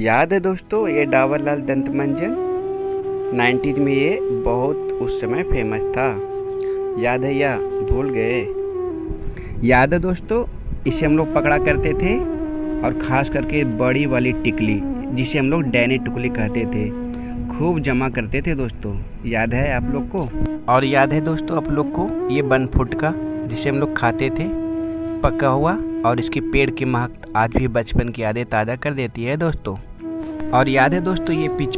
याद है दोस्तों, ये डाबर लाल दंत मंजन 90s में ये बहुत उस समय फेमस था। याद है या भूल गए? याद है दोस्तों, इसे हम लोग पकड़ा करते थे और ख़ास करके बड़ी वाली टिकली जिसे हम लोग डैनी टिकली कहते थे, खूब जमा करते थे दोस्तों। याद है आप लोग को? और याद है दोस्तों आप लोग को ये 1 फुट का जिसे हम लोग खाते थे पका हुआ, और इसके पेड़ की महक आज भी बचपन की यादें ताज़ा कर देती है दोस्तों। और याद है दोस्तों ये पिच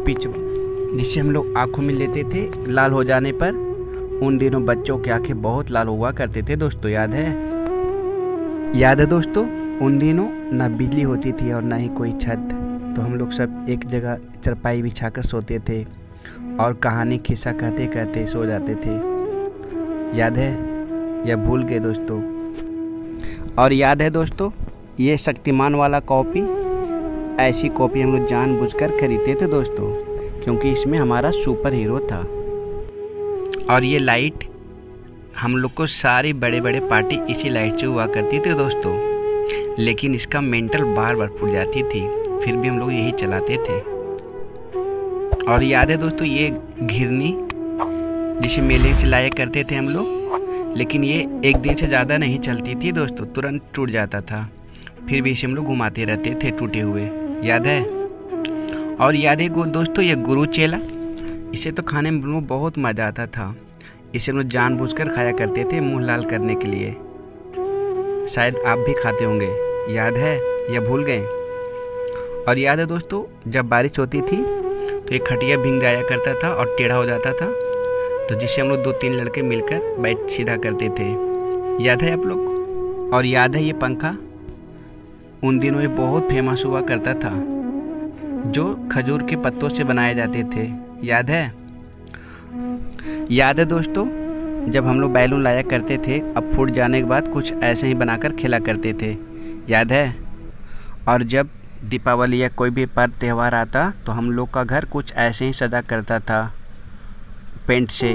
जिसे हम लोग आँखों में लेते थे लाल हो जाने पर। उन दिनों बच्चों की आंखें बहुत लाल हुआ करते थे दोस्तों। याद है? याद है दोस्तों, उन दिनों ना बिजली होती थी और ना ही कोई छत, तो हम लोग सब एक जगह चरपाई बिछाकर सोते थे और कहानी खिस्सा कहते कहते सो जाते थे। याद है या भूल गए दोस्तों? और याद है दोस्तों, ये शक्तिमान वाला कॉपी, ऐसी कॉपी हम लोग जानबूझकर खरीदते थे दोस्तों, क्योंकि इसमें हमारा सुपर हीरो था। और ये लाइट हम लोग को सारी बड़े बड़े पार्टी इसी लाइट से हुआ करती थी दोस्तों, लेकिन इसका मेंटल बार बार फूट जाती थी, फिर भी हम लोग यही चलाते थे। और याद है दोस्तों ये घिरनी जिसे मेले से लाया करते थे हम लोग, लेकिन ये एक दिन से ज़्यादा नहीं चलती थी दोस्तों, तुरंत टूट जाता था, फिर भी इसे हम लोग घुमाते रहते थे टूटे हुए। याद है? और याद है दोस्तों ये गुरु चेला, इसे तो खाने में बहुत मज़ा आता था। इसे हम लोग जानबूझकर खाया करते थे मुंह लाल करने के लिए। शायद आप भी खाते होंगे। याद है या भूल गए? और याद है दोस्तों, जब बारिश होती थी तो ये खटिया भीग जाया करता था और टेढ़ा हो जाता था, तो जिससे हम लोग 2-3 लड़के मिलकर बैठ सीधा करते थे। याद है आप लोग? और याद है ये पंखा, उन दिनों ये बहुत फेमस हुआ करता था, जो खजूर के पत्तों से बनाए जाते थे। याद है? याद है दोस्तों, जब हम लोग बैलून लाया करते थे, अब फूट जाने के बाद कुछ ऐसे ही बनाकर खेला करते थे। याद है? और जब दीपावली या कोई भी पर्व त्यौहार आता तो हम लोग का घर कुछ ऐसे ही सजा करता था पेंट से।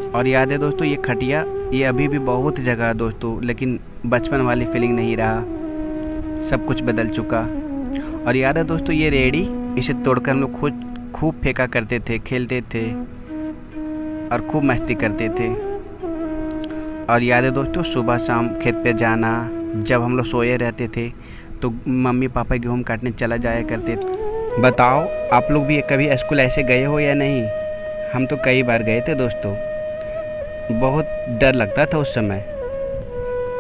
और याद है दोस्तों ये खटिया, ये अभी भी बहुत जगह है दोस्तों, लेकिन बचपन वाली फीलिंग नहीं रहा, सब कुछ बदल चुका। और याद है दोस्तों ये रेडी, इसे तोड़कर हम लोग खुद खूब फेंका करते थे, खेलते थे और खूब मस्ती करते थे। और याद है दोस्तों सुबह शाम खेत पे जाना, जब हम लोग सोए रहते थे तो मम्मी पापा गेहूँ काटने चला जाया करते थे। बताओ आप लोग भी कभी स्कूल ऐसे गए हो या नहीं? हम तो कई बार गए थे दोस्तों, बहुत डर लगता था उस समय।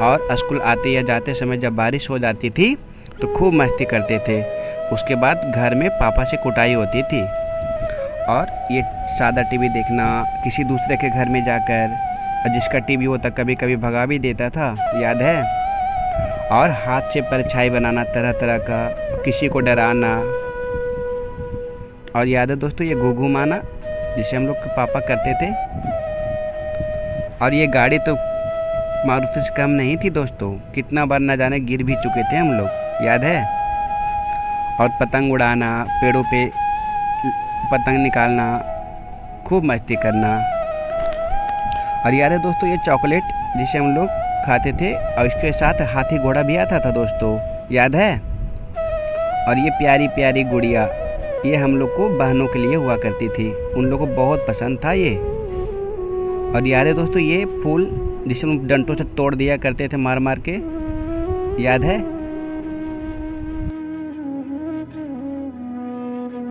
और स्कूल आते या जाते समय जब बारिश हो जाती थी तो खूब मस्ती करते थे। उसके बाद घर में पापा से कुटाई होती थी। और ये सादा टीवी देखना किसी दूसरे के घर में जाकर, और जिसका टीवी होता कभी कभी भगा भी देता था। याद है? और हाथ से परछाई बनाना तरह तरह का, किसी को डराना। और याद है दोस्तों ये घुघु माना, जिसे हम लोग के पापा करते थे। और ये गाड़ी तो मारुति से कम नहीं थी दोस्तों, कितना बार न जाने गिर भी चुके थे हम लोग। याद है? और पतंग उड़ाना, पेड़ों पे पतंग निकालना, खूब मस्ती करना। और याद है दोस्तों ये चॉकलेट जिसे हम लोग खाते थे और इसके साथ हाथी घोड़ा भी आता था दोस्तों। याद है? और ये प्यारी प्यारी गुड़िया, ये हम लोग को बहनों के लिए हुआ करती थी, उन लोगों को बहुत पसंद था ये। और याद है दोस्तों ये फूल जिसे हम डंटों से तोड़ दिया करते थे मार मार के। याद है?